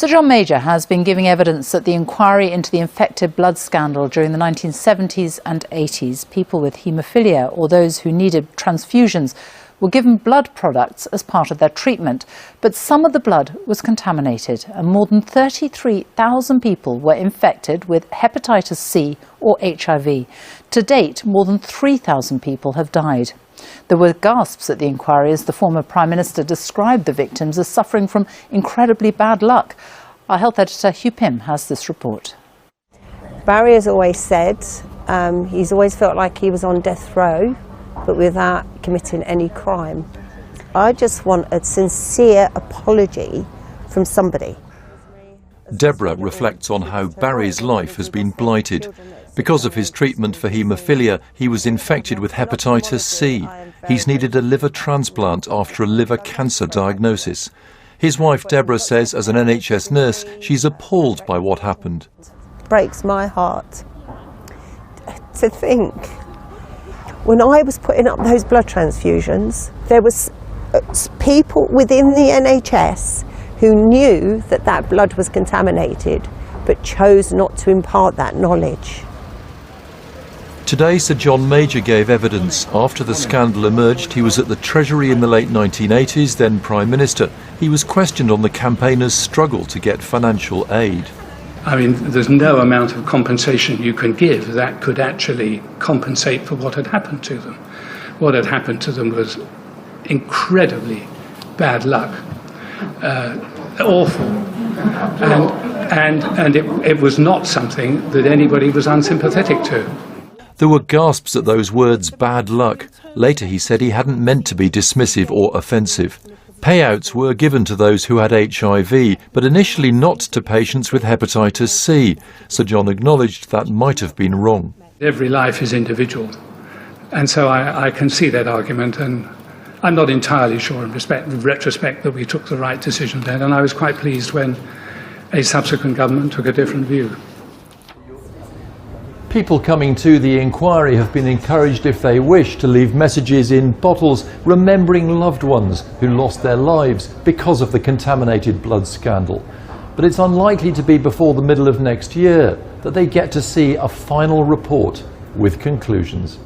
Sir John Major has been giving evidence at the inquiry into the infected blood scandal during the 1970s and 80s. People with haemophilia or those who needed transfusions were given blood products as part of their treatment, but some of the blood was contaminated and more than 33,000 people were infected with hepatitis C or HIV. To date, more than 3,000 people have died. There were gasps at the inquiry as the former Prime Minister described the victims as suffering from incredibly bad luck. Our health editor Hugh has this report. Barry has always said he's always felt like he was on death row, but without committing any crime. I just want a sincere apology from somebody. Debra reflects on how Barry's life has been blighted. Because of his treatment for haemophilia, he was infected with hepatitis C. He's needed a liver transplant after a liver cancer diagnosis. His wife Debra says as an NHS nurse, she's appalled by what happened. It breaks my heart to think, when I was putting up those blood transfusions, there was people within the NHS who knew that that blood was contaminated, but chose not to impart that knowledge. Today, Sir John Major gave evidence. After the scandal emerged, he was at the Treasury in the late 1980s, then Prime Minister. He was questioned on the campaigners' struggle to get financial aid. I mean, there's no amount of compensation you can give that could actually compensate for what had happened to them. What had happened to them was incredibly bad luck, awful, and it was not something that anybody was unsympathetic to. There were gasps at those words, bad luck. Later he said he hadn't meant to be dismissive or offensive. Payouts were given to those who had HIV, but initially not to patients with hepatitis C. Sir John acknowledged that might have been wrong. Every life is individual, and so I can see that argument, and I'm not entirely sure in retrospect that we took the right decision then, and I was quite pleased when a subsequent government took a different view. People coming to the inquiry have been encouraged, if they wish, to leave messages in bottles remembering loved ones who lost their lives because of the contaminated blood scandal. But it's unlikely to be before the middle of next year that they get to see a final report with conclusions.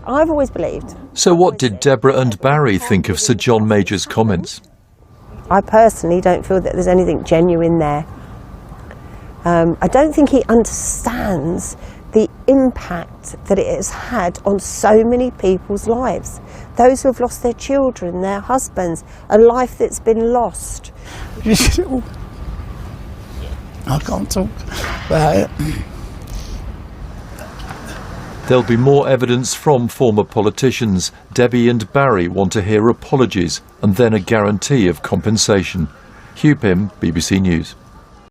I've always believed. So what did Debra and Barry think of Sir John Major's comments? I personally don't feel that there's anything genuine there. I don't think he understands the impact that it has had on so many people's lives. Those who have lost their children, their husbands, a life that's been lost. I can't talk about it. There'll be more evidence from former politicians. Debbie and Barry want to hear apologies and then a guarantee of compensation. Hugh, BBC News.